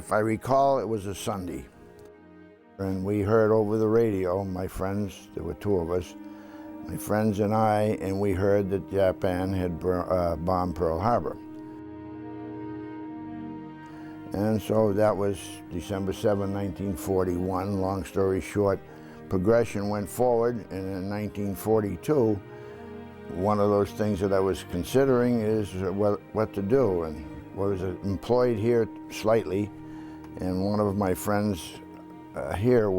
If I recall, it was a Sunday. And we heard over the radio, my friends, there were two of us, my friends and I, and we heard that Japan had bombed Pearl Harbor. And so that was December 7, 1941. Long story short, progression went forward, and in 1942, one of those things that I was considering is what to do. And I was employed here slightly, and one of my friends here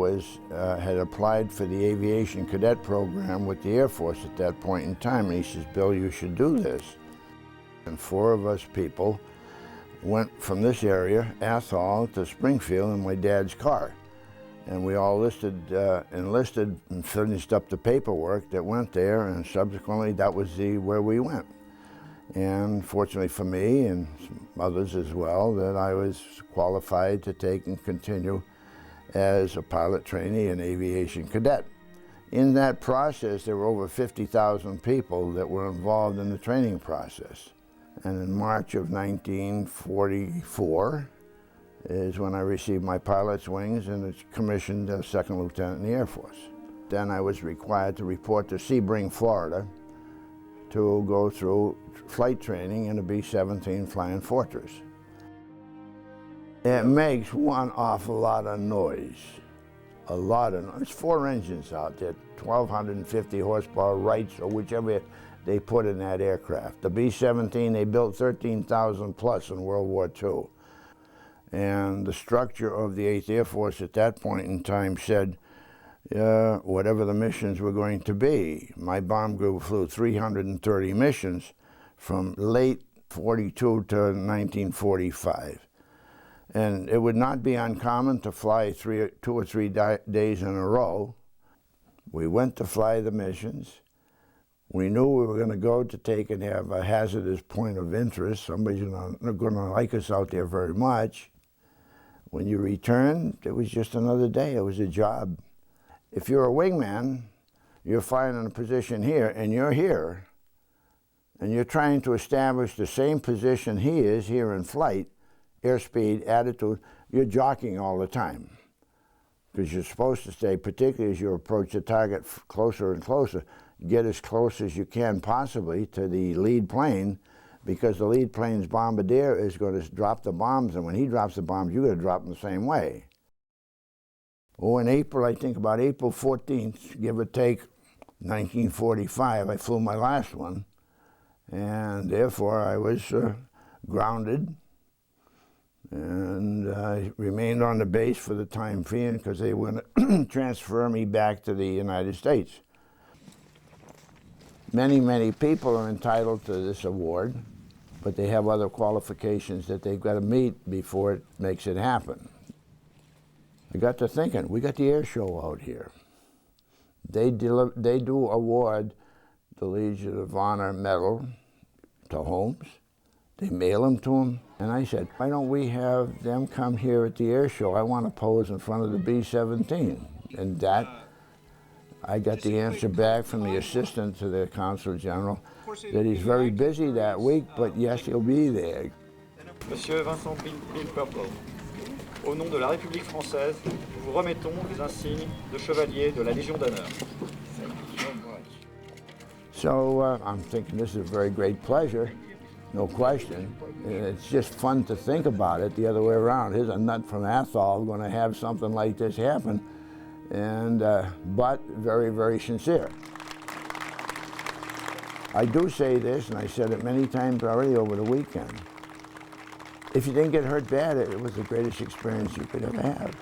had applied for the aviation cadet program with the Air Force at that point in time, and he says, "Bill, you should do this." And four of us people went from this area, Athol, to Springfield in my dad's car. And we all enlisted and finished up the paperwork that went there, and subsequently that was where we went. And fortunately for me and some others as well, that I was qualified to take and continue as a pilot trainee and aviation cadet. In that process, there were over 50,000 people that were involved in the training process. And in March of 1944 is when I received my pilot's wings and was commissioned as second lieutenant in the Air Force. Then I was required to report to Sebring, Florida, to go through flight training in a B-17 Flying Fortress. It makes one awful lot of noise. A lot of noise. There's four engines out there, 1,250 horsepower Wrights, or whichever they put in that aircraft. The B-17, they built 13,000 plus in World War II. And the structure of the 8th Air Force at that point in time said, whatever the missions were going to be. My bomb group flew 330 missions from late 42 to 1945. And it would not be uncommon to fly 2 or 3 days in a row. We went to fly the missions. We knew we were going to go to take and have a hazardous point of interest. Somebody's not going to like us out there very much. When you returned, it was just another day. It was a job. If you're a wingman, you're flying in a position here, and you're here, and you're trying to establish the same position he is here in flight, airspeed, attitude, you're jockeying all the time. Because you're supposed to stay, particularly as you approach the target closer and closer, get as close as you can possibly to the lead plane, because the lead plane's bombardier is going to drop the bombs, and when he drops the bombs, you're going to drop them the same way. Oh, in April, I think about April 14th, give or take, 1945, I flew my last one, and therefore I was grounded, and I remained on the base for the time being because they were going to transfer me back to the United States. Many, many people are entitled to this award, but they have other qualifications that they've got to meet before it makes it happen. I got to thinking, we got the air show out here. They do award the Legion of Honor medal to Holmes. They mail them to him. And I said, why don't we have them come here at the air show? I want to pose in front of the B-17. And that, I got the answer back from the assistant to the Consul General that he's very busy that week, but yes, he'll be there. Monsieur Vincent Bill Purple, au nom de la République française, nous vous remettons les insignes de chevalier de la Légion d'honneur. So I'm thinking this is a very great pleasure, no question. It's just fun to think about it the other way around. Here's a nut from Athol going to have something like this happen, and but very, very sincere. I do say this, and I said it many times already over the weekend. If you didn't get hurt bad, it was the greatest experience you could ever have.